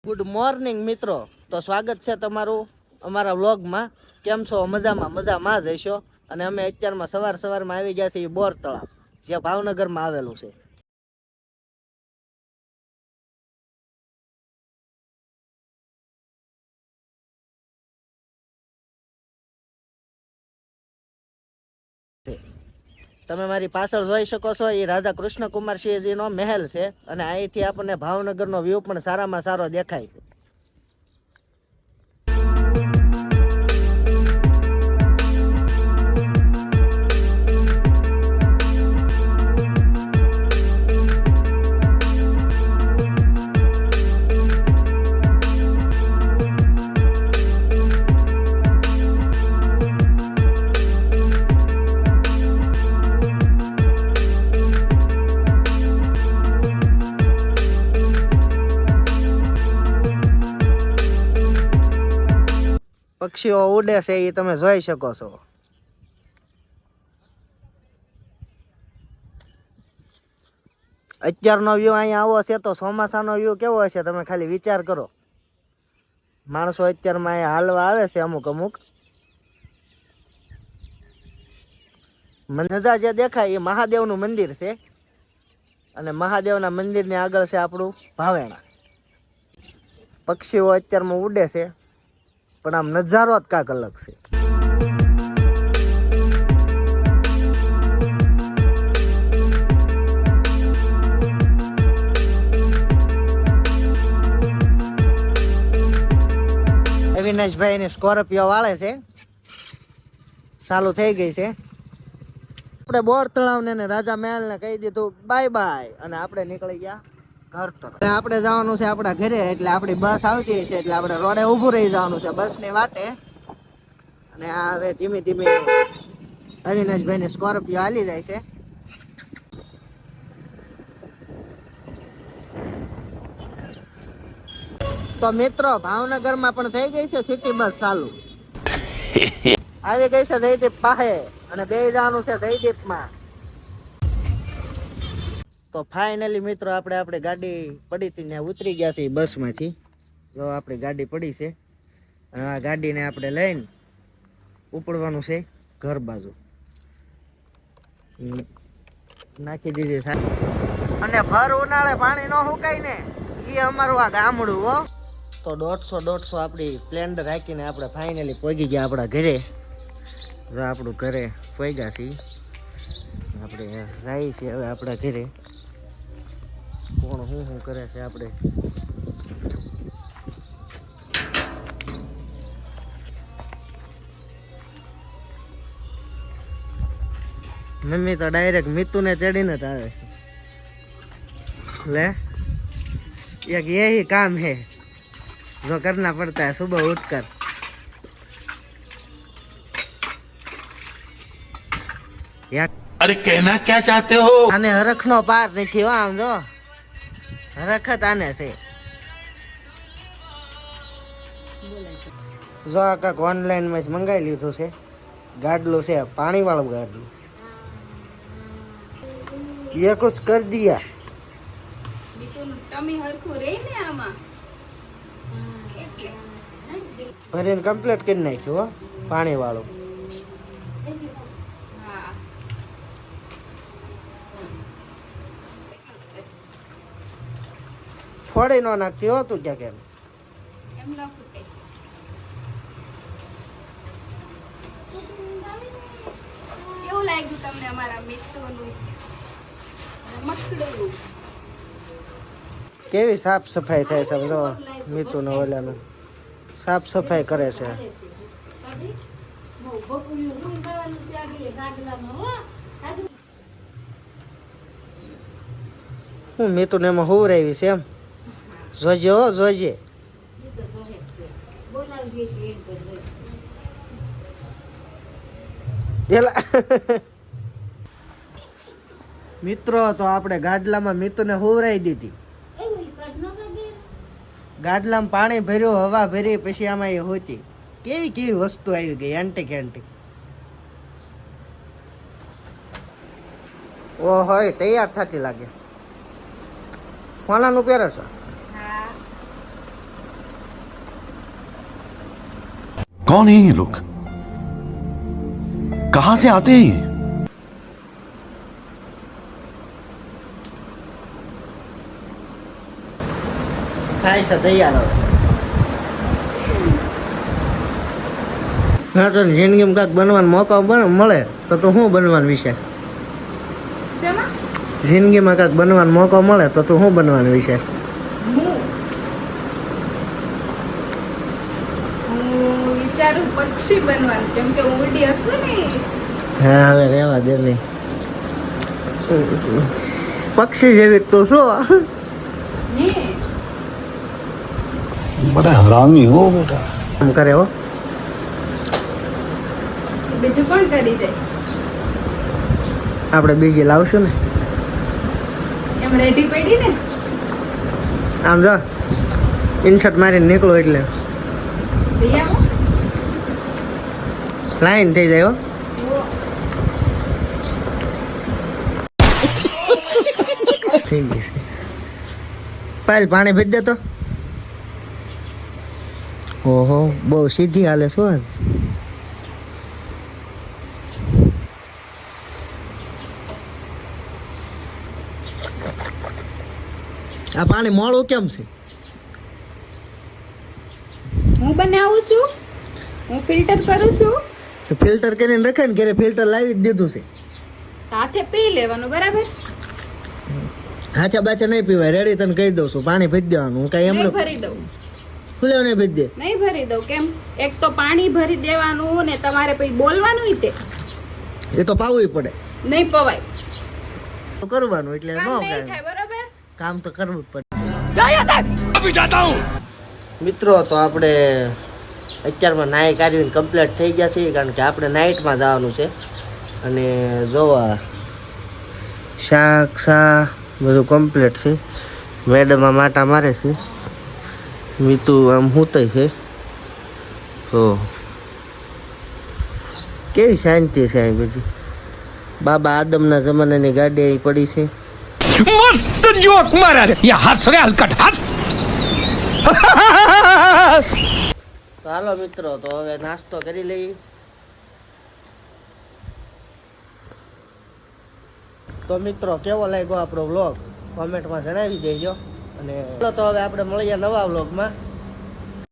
Good morning મિત્રો, તો સ્વાગત છે તમારું અમારા વ્લોગમાં. કેમ છો? મજામાં જ હશો. અને અમે અત્યારમાં સવારમાં આવી ગયા છીએ બોર તળાવ, જે ભાવનગરમાં આવેલું છે. તમે મારી પાછળ જોઈ શકો છો, એ રાજા કૃષ્ણકુમારસિંહજીનો મહેલ છે. અને અહીંથી આપણને ભાવનગરનો વ્યૂ પણ સારામાં સારો દેખાય છે. પક્ષીઓ ઉડે છે એ તમે જોઈ શકો છો. અત્યારનો વ્યૂ અહીંયા આવો છે, તો ચોમાસાનો વ્યૂ કેવો હશે તમે ખાલી વિચાર કરો. માણસો અત્યારમાં અહીંયા હાલવા આવે છે અમુક. નજા જે દેખાય એ મહાદેવનું મંદિર છે. અને મહાદેવના મંદિરની આગળ છે આપણું ભાવેણા. પક્ષીઓ અત્યારમાં ઉડે છે, પણ આમ નજારો જ કાંક અલગ છે. અવિનાશભાઈ ની સ્કોર્પિયો વાળે છે, ચાલુ થઈ ગઈ છે. આપણે બોર તળાવ ને રાજા મહેલ ને કહી દીધું બાય બાય, અને આપણે નીકળી ગયા ઘર તરફ. આપણે જવાનું છે આપણા ઘરે, એટલે આપણી બસ આવતી છે, એટલે આપણે રોડે ઊભું રહી જવાનું છે બસ ની વાટે. અને આ હવે ધીમે અવિનાશભાઈ ની સ્કોર્પિયો હાલી જાય છે. તો મિત્રો, ભાવનગરમાં પણ થઈ ગઈ છે સિટી બસ ચાલુ. આવી ગઈ છે જયદીપ પાસે, અને બે જવાનું છે જયદીપમાં. તો ફાઇનલી મિત્રો, આપણી ગાડી પડી હતી ત્યાં ઉતરી ગયા છે બસમાંથી. જો આપણી ગાડી પડી છે, અને આ ગાડીને આપણે લઈને ઉપડવાનું છે ઘર બાજુ. નાખી દીધી છે. અને ભર ઉનાળે પાણી ન સુકાય ને, એ અમારું આ ગામડું હો. તો 150 આપણી સ્પ્લેન્ડર રાખીને આપણે ફાઇનલી પહોંચી ગયા આપણા ઘરે. જો આપણું ઘરે પહોંચ્યા છીએ, આપણે જાય છે હવે આપણા ઘરે. કોણ શું કરે છે આપણે. મમ્મી તો ડાયરેક્ટ મિતુને તેડીને જ આવે છે. લે, એક यही काम है जो करना पड़ता है सुबह उठकर. अरे कहना क्या चाहते हो? આને હરખનો પાર નથી હો. આમ જો હરખ જ આને છે. જો આ કાંક ઓનલાઈન માં જ મંગાવી લીધું છે. ગાડલું છે, પાણી વાળું ગાડલું. ये कुछ कर दिया. ભરીને કમ્પ્લીટ કરી નાખ્યું હો, પાણી વાળું. ફોડી નો નાખતી હો તું ક્યાં. કેમ કેવું લાગ્યું તમને અમારા મિત્રોનું મકડું? કેવી સાફ સફાઈ થાય છે. જો મિતુ નો ઓલાનું સાફ સફાઈ કરે છે. હું મિતુ ને એમાં હું રહેવી છે એમ. જોજે હો, જોજે. મિત્રો, તો આપણે ગાડલામાં મિતુને હુવરાઈ દીધી. ગાડલામાં પાણી ભર્યું, હવા ભરી, પછી આમાં એ હોતી. કેવી વસ્તુ આવી ગઈ, એન્ટિક. ઓહો, તૈયાર થતી લાગે. કોનાનું પહેરો છો? कौन है ये लोग कहां से आते हैं ये થાય છે તૈયાર હવે હા તો જિંદગીમાં કાંઈક બનવાનો મોકો મળે તો તું શું બનવાનું વિચાર શેમાં? જિંદગીમાં કાંઈક બનવાનો મોકો મળે તો તું શું બનવાનું વિચાર હું વિચારું પક્ષી બનવાનું, કેમ કે હું ઉડી હતું ને. હા હવે રહેવા દે નહીં પક્ષી જેવી તો શું હે बड़ा हरामी हो बेटा। આમ કરે હો બીજું કોણ કરી જાય? આપણે બીજી લાવશું ને એમ રેડી પડી ને. આમ જો ઇન્સર્ટ મારીને નીકળો એટલે લઈ આવો. લાઈન થઈ જાય હો થઈ ગઈ છે પાયલ પાણી ભેજ દે તો ઓહો બહુ સીધી હાલે શું આજ આ પાણી મોળું કેમ છે હું બનાવું છું, હું ફિલ્ટર કરું છું. તો ફિલ્ટર કરીને રખાય ને ઘરે ફિલ્ટર લાવી જ દીધું છે સાથે પી લેવાનું, બરાબર? હાચા બાચા નહીં પીવાય રેડી તને કહી દઉં છું પાણી ભેજ દેવાનું હું કઈ એમને નહીં ભરી દઉં, ખુલ્લે નહીં ભેજ દે નહીં ભરી દઉં. કેમ? એક તો પાણી ભરી દેવાનું ને તમારે પછી બોલવાનું ય તે એ તો પાવું પડે નહીં પવાય. તો કરવાનું એટલે ન કામ નહીં કાંઈ. થાય, બરાબર? કામ તો કરવું જ પડે अभी जाता हूं મિત્રો તો આપણે અત્યારમાં નાઈ કાઢીને કમ્પ્લીટ થઈ ગયા છે કારણ કે આપણે નાઇટમાં જવાનું છે અને જોવા શાક સા બધું કમ્પ્લીટ છે મેડમ આ માટા મારે છે મીતુ આમ સૂતય છે તો કેવી શાંતિ છે અહીં બધી બાબા આદમના જમાનાની ગાડી અહીં પડી છે मस्त जोक मारा रे ये हंस रे हलकट हंस તો હાલો મિત્રો તો હવે નાસ્તો કરી લઈએ તો મિત્રો કેવો લાગ્યો આપણો વ્લોગ કોમેન્ટમાં જણાવી દેજો અને ચાલો તો હવે આપણે મળીએ નવા વ્લોગમાં